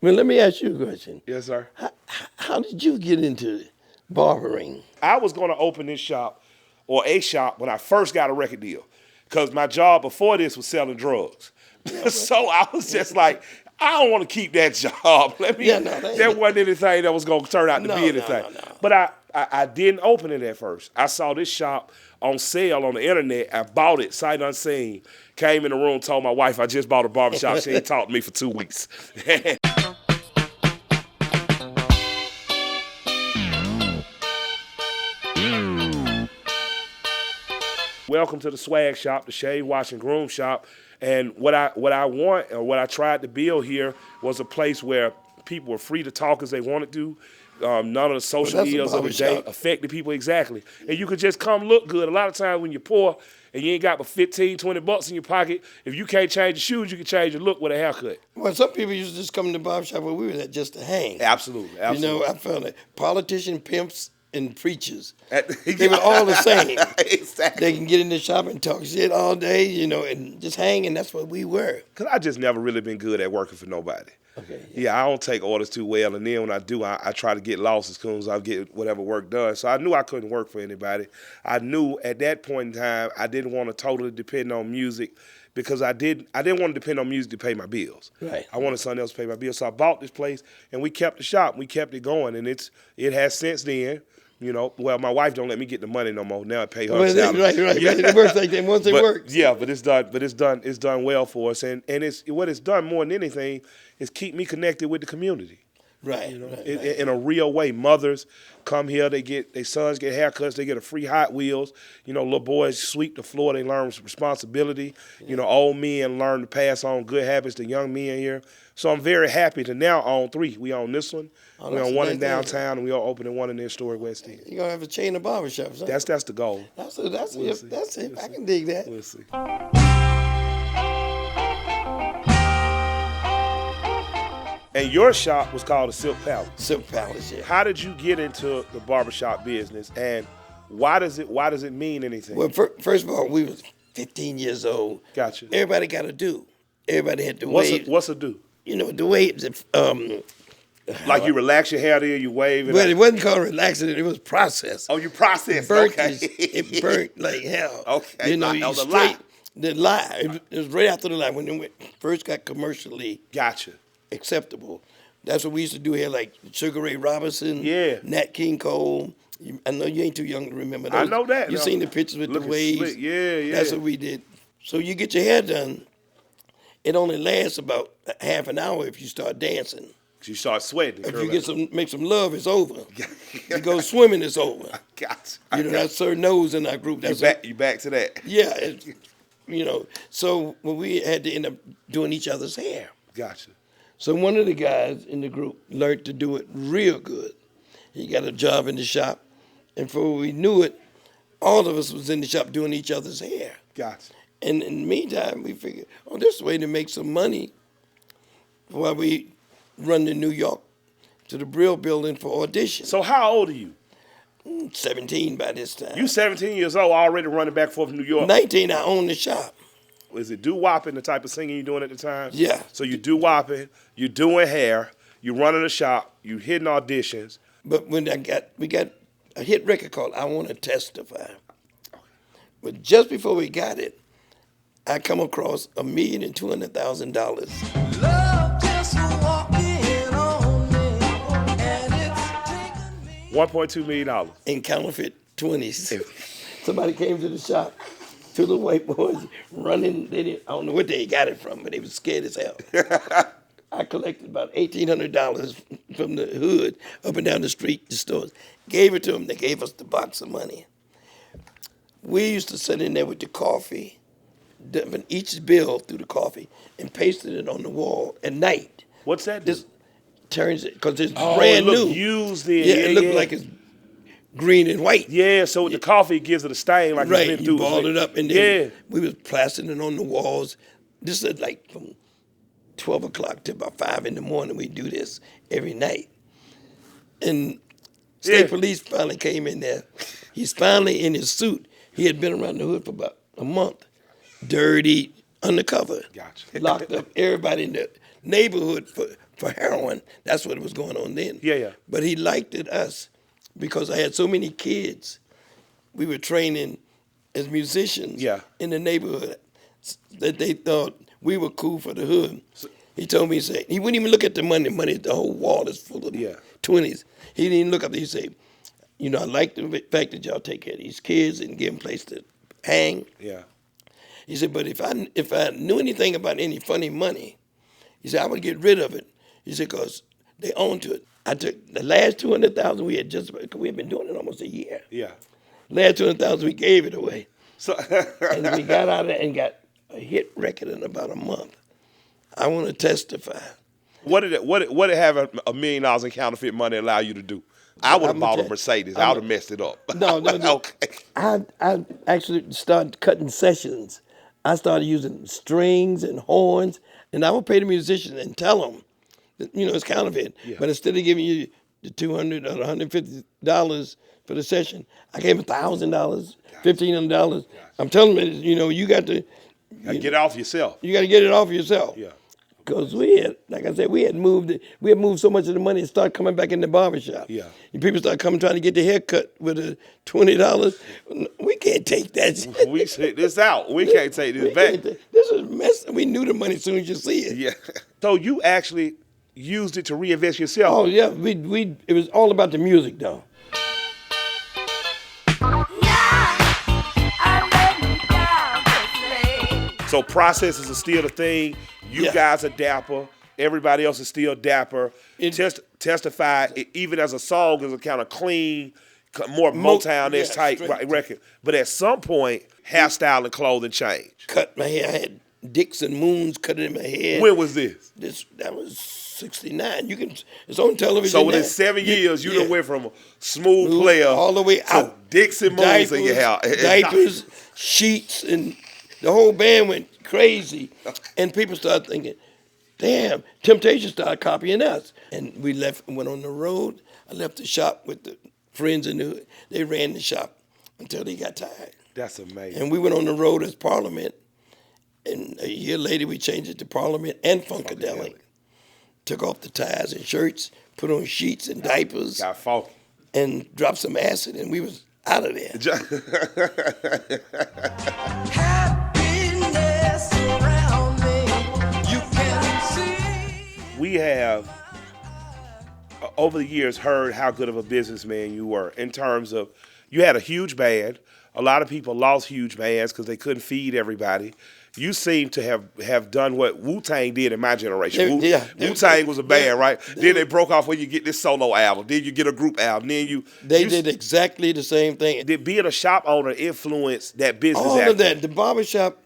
Well, let me ask you a question. Yes, sir. How did you get into barbering? I was going to open this shop or a shop when I first got a record deal because my job before this was selling drugs. So I was just like, I don't want to keep that job. There wasn't anything that was going to turn out to be anything. No. But I didn't open it at first. I saw this shop on sale on the internet. I bought it sight unseen. Came in the room, told my wife I just bought a barbershop. She ain't talked to me for 2 weeks. Welcome to the swag shop, the shave, wash, and groom shop. And what I want, or what I tried to build here, was a place where people were free to talk as they wanted to. None of the social medias of the day affected people exactly. And you could just come look good. A lot of times when you're poor and you ain't got but 15, 20 bucks in your pocket, if you can't change your shoes, you can change your look with a haircut. Well, some people used to just come to the barbershop where we were at just to hang. Absolutely. You know, I found that politicians, pimps, and preachers, they were all the same. Exactly. They can get in the shop and talk shit all day, you know, and just hang, and that's what we were. Because I just never really been good at working for nobody. Okay. Yeah, I don't take orders too well, and then when I do, I try to get lost as soon as I get whatever work done. So I knew I couldn't work for anybody. I knew at that point in time I didn't want to totally depend on music because I didn't want to depend on music to pay my bills. Right. I wanted something else to pay my bills. So I bought this place, and we kept the shop. We kept it going, and it has since then. You know, well, my wife don't let me get the money no more. Now I pay her salary. Right. Yeah. It works like that once it works. Yeah, but it's done well for us, and what it's done more than anything is keep me connected with the community. Right. You know, right. In a real way. Mothers come here, their sons get haircuts, they get a free Hot Wheels. You know, little boys sweep the floor, they learn responsibility. Yeah. You know, old men learn to pass on good habits to young men here. So I'm very happy to now own 3. We own this one. We own one in downtown, and we are opening one in the historic West End. You're gonna have a chain of barbershops, huh? That's the goal. That's it. I can dig that. We'll see. And your shop was called the Silk Palace. Silk Palace, yeah. How did you get into the barbershop business, and why does it mean anything? Well, first of all, we was 15 years old. Gotcha. Everybody got a do. Everybody had to wave. What's a do? You know, the waves. Like you relax your hair there, you wave it. Well, it wasn't called relaxing. It was processed. Oh, you processed. Okay. It burnt like hell. Okay. You know, you straight the lie. It was right after the lie when it first got commercially. Gotcha. Acceptable. That's what we used to do here, like Sugar Ray Robinson, Nat King Cole. I know you ain't too young to remember those. I know that. You seen the pictures with the waves. Slick. Yeah. That's what we did. So you get your hair done. It only lasts about half an hour if you start dancing. You start sweating. If you make some love, it's over. You go swimming, it's over. You know, that's Sir Nose in our group. You back to that. Yeah. You know, so when we had to end up doing each other's hair. Gotcha. So one of the guys in the group learned to do it real good. He got a job in the shop, and before we knew it, all of us was in the shop doing each other's hair. Gotcha. And in the meantime, we figured, this is a way to make some money while we run to New York to the Brill Building for auditions. So how old are you? 17 by this time. You 17 years old, already running back and forth to New York? 19, I own the shop. Is it doo-wopping, the type of singing you're doing at the time? Yeah. So you doo-wopping, you doing hair, you running a shop, you hitting auditions. But when we got a hit record called I Want to Testify. But just before we got it, I come across $1,200,000. Love just walking on me, and it's taken me. $1.2 million. In counterfeit 20s. Somebody came to the shop. 2 little white boys running. I don't know where they got it from, but they was scared as hell. I collected about $1,800 from the hood up and down the street to stores. Gave it to them. They gave us the box of money. We used to sit in there with the coffee, dumping each bill through the coffee, and pasted it on the wall at night. What's that? This turns it because it's brand new. Used then. Yeah, it looked like it's green and white. Yeah, so the coffee gives it a stain like it's been through. Right, you balled it up, and then we was plastering it on the walls. This is like from 12 o'clock to about 5 in the morning. We do this every night. And state police finally came in there. He's finally in his suit. He had been around the hood for about a month. Dirty, undercover. Gotcha. Locked up everybody in the neighborhood for heroin. That's what was going on then. Yeah. But he liked us because I had so many kids. We were training as musicians in the neighborhood that they thought we were cool for the hood. He told me, he wouldn't even look at the money. The whole wall is full of 20s. He didn't even look up. He said, I like the fact that y'all take care of these kids and give them a place to hang. Yeah. He said, but if I knew anything about any funny money, he said, I would get rid of it. He said, because they own to it. I took the last $200,000 we had been doing it almost a year. Yeah. Last $200,000 we gave it away. So and we got out of it and got a hit record in about a month. I want to testify. What did having $1 million in counterfeit money allow you to do? I would have bought a Mercedes. I would have messed it up. No. Okay. I actually started cutting sessions. I started using strings and horns, and I would pay the musicians and tell them, it's counterfeit. Yeah. But instead of giving you the $200 or $150 for the session, I gave them $1,000, $1,500. I'm telling them, you got to get it off yourself. You got to get it off yourself. Yeah. Because we had moved so much of the money and started coming back in the barbershop. Yeah. And people started coming trying to get their hair cut with a $20. We can't take that. We sit this out. We can't take this back. This is mess. We knew the money as soon as you see it. Yeah. So you actually used it to reinvest yourself. Oh yeah. It was all about the music though. So processes are still the thing. You guys are dapper. Everybody else is still dapper. Testify, even as a song, is a kind of clean, more Motown-esque type record. But at some point, hairstyle and clothing changed. Cut my hair. I had dicks and moons cut in my head. When was this? That was 69. It's on television. So within 7 years, you done went from a smooth player all the way out. Dicks and moons in your hair. Diapers, sheets, and the whole band went crazy, and people started thinking, damn, Temptation started copying us. And we left and went on the road. I left the shop with the friends in the hood. They ran the shop until they got tired. That's amazing. And we went on the road as Parliament, and a year later we changed it to Parliament and Funkadelic. Took off the ties and shirts, put on sheets and diapers. Got funky. And dropped some acid, and we was out of there. We have, over the years, heard how good of a businessman you were in terms of you had a huge band. A lot of people lost huge bands because they couldn't feed everybody. You seem to have done what Wu-Tang did in my generation. Wu-Tang was a band, right? Then they broke off when you get this solo album. Then you get a group album. Then They did exactly the same thing. Did being a shop owner influence that business? All of that. The barbershop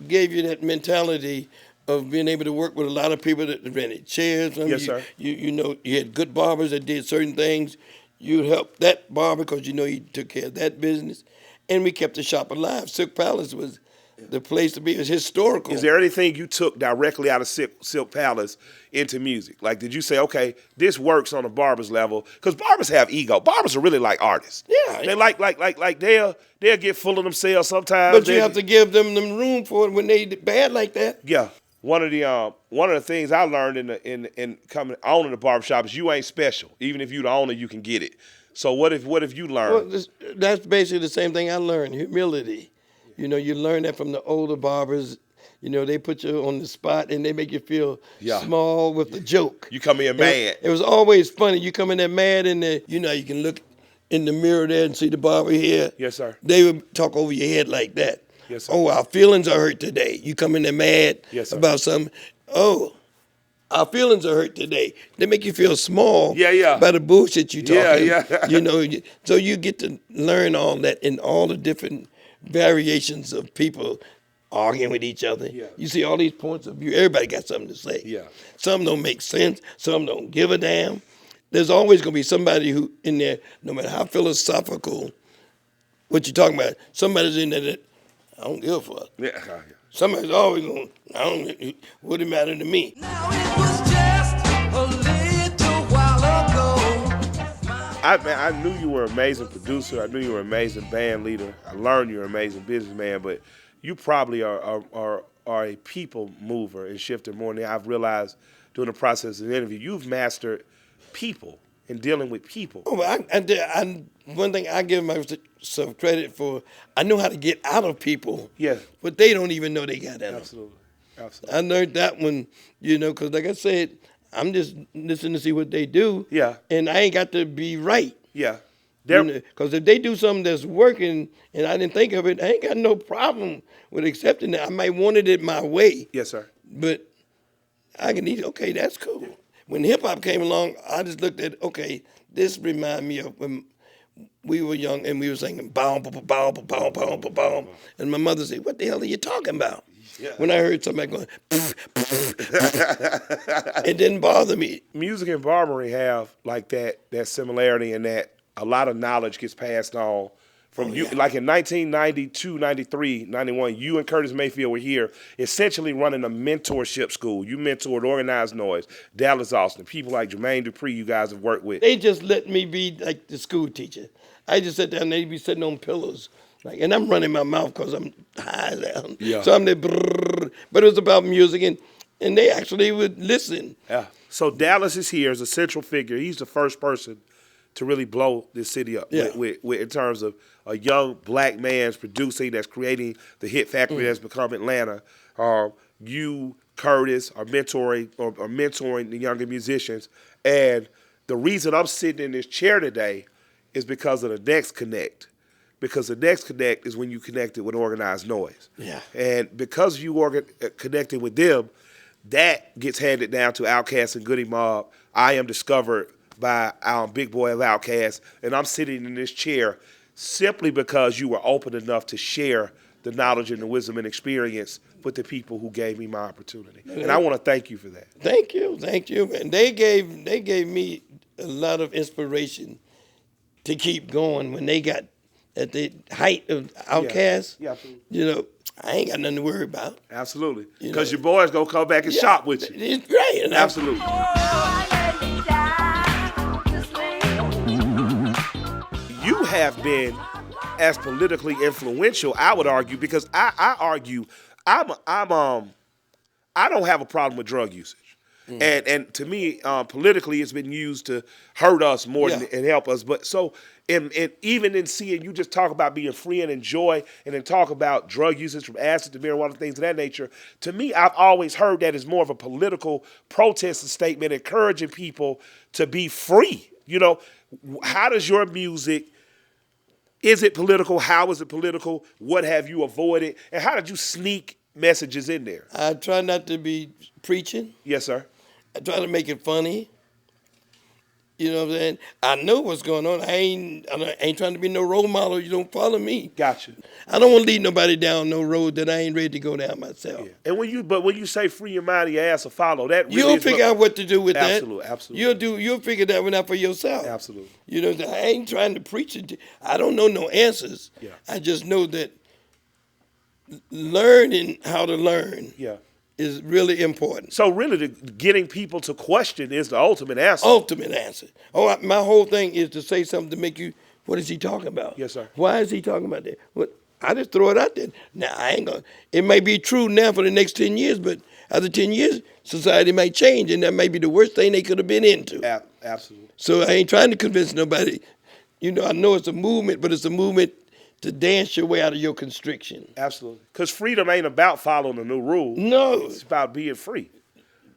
gave you that mentality of being able to work with a lot of people that rented chairs. Yes, sir. You had good barbers that did certain things. You helped that barber because he took care of that business. And we kept the shop alive. Silk Palace was the place to be. It was historical. Is there anything you took directly out of Silk Palace into music? Like, did you say, okay, this works on a barber's level? Because barbers have ego. Barbers are really like artists. Yeah. They they'll get full of themselves sometimes. But you have to give them room for it when they bad like that. Yeah. One of the things I learned in coming owning a barbershop is you ain't special. Even if you the owner, you can get it. So what if you learned? Well, that's basically the same thing I learned, humility. You learn that from the older barbers. They put you on the spot and they make you feel small with the joke. You come in mad. It was always funny. You come in there mad and you can look in the mirror there and see the barber here. Yes, sir. They would talk over your head like that. Yes, sir. Oh, our feelings are hurt today. You come in there mad about something. Oh, our feelings are hurt today. They make you feel small by the bullshit you talking. So you get to learn all that in all the different variations of people arguing with each other. Yeah. You see all these points of view. Everybody got something to say. Yeah. Some don't make sense. Some don't give a damn. There's always going to be somebody who in there, no matter how philosophical, what you're talking about, somebody's in there that I don't give a fuck. Yeah. Somebody's always going, what it matter to me? Now it was just a little while ago. I knew you were an amazing producer. I knew you were an amazing band leader. I learned you're an amazing businessman, but you probably are are a people mover and shifter more than I've realized during the process of the interview. You've mastered people and dealing with people. Oh, one thing I give myself credit for, I know how to get out of people. Yeah. But they don't even know they got out of them. Absolutely. I learned that one, because like I said, I'm just listening to see what they do. Yeah. And I ain't got to be right. Yeah. Because if they do something that's working and I didn't think of it, I ain't got no problem with accepting that. I might wanted it my way. Yes, sir. But I can okay, that's cool. When hip hop came along, I just looked at, okay, this remind me of when we were young and we were singing bow, bow, bow, bow, bow, bow, bow. And my mother said, what the hell are you talking about? Yeah. When I heard somebody going, it didn't bother me. Music and barbering have like that similarity in that a lot of knowledge gets passed on from you. Like in 1992, 93, 91, you and Curtis Mayfield were here essentially running a mentorship school. You mentored Organized Noise, Dallas Austin, people like Jermaine Dupri you guys have worked with. They just let me be like the school teacher. I just sit down and they be sitting on pillows. And I'm running my mouth because I'm high down. Yeah. So I'm there, but it was about music, and they actually would listen. Yeah. So Dallas is here as a central figure. He's the first person to really blow this city up with in terms of a young black man's producing that's creating the hit factory that's become Atlanta. You, Curtis, are mentoring the younger musicians. And the reason I'm sitting in this chair today is because of the Next Connect. Because the Next Connect is when you connected with Organized Noise. Yeah. And because you connected with them, that gets handed down to Outkast and Goody Mob. I am discovered by our big boy of Outkast, and I'm sitting in this chair simply because you were open enough to share the knowledge and the wisdom and experience with the people who gave me my opportunity. And I want to thank you for that. Thank you. And they gave me a lot of inspiration to keep going when they got at the height of Outkast. Yeah, absolutely. I ain't got nothing to worry about. Absolutely. Because your boys going to come back and shop with you. It's great. Absolutely. You have been as politically influential, I would argue, because I argue I don't have a problem with drug usage. And to me, politically, it's been used to hurt us more than and help us. But so, even in seeing you just talk about being free and enjoy, and then talk about drug usage from acid to marijuana, things of that nature, to me, I've always heard that as more of a political protest statement, encouraging people to be free. How does your music, is it political? How is it political? What have you avoided? And how did you sneak messages in there? I try not to be preaching. Yes, sir. I try to make it funny. You know what I'm saying? I know what's going on. I ain't trying to be no role model. You don't follow me. Gotcha. I don't want to lead nobody down no road that I ain't ready to go down myself. Yeah. And when you say free your mind and your ass will follow, that really You'll figure out what to do with that. Absolutely. You'll figure that one out for yourself. Absolutely. I ain't trying to preach it. I don't know no answers. Yeah. I just know that learning how to learn is really important. So really, getting people to question is the ultimate answer. Ultimate answer. My whole thing is to say something to make you, what is he talking about? Yes, sir. Why is he talking about that? I just throw it out there. Now, I ain't gonna, it may be true now for the next 10 years, but after 10 years, society might change, and that may be the worst thing they could have been into. Absolutely. So I ain't trying to convince nobody. I know it's a movement, but it's a movement to dance your way out of your constriction. Absolutely. Because freedom ain't about following a new rule. No. It's about being free.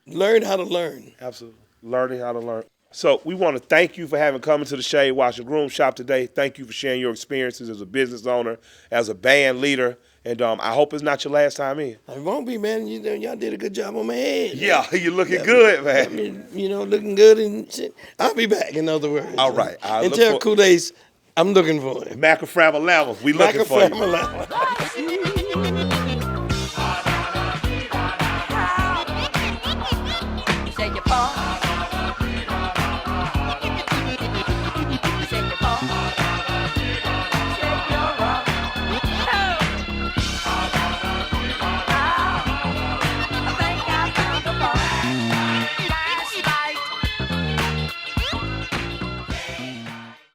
Learn how to learn. Absolutely. Learning how to learn. So we want to thank you for having come into the Shade Wash and Groom Shop today. Thank you for sharing your experiences as a business owner, as a band leader. And I hope it's not your last time in. It won't be, man. Y'all did a good job on my head. Yeah, you're looking good, man. Looking good and shit. I'll be back, in other words. All right. And tell Kool-Aid I'm looking for him. Macaframa Lama, we looking for you. Macaframa Lama.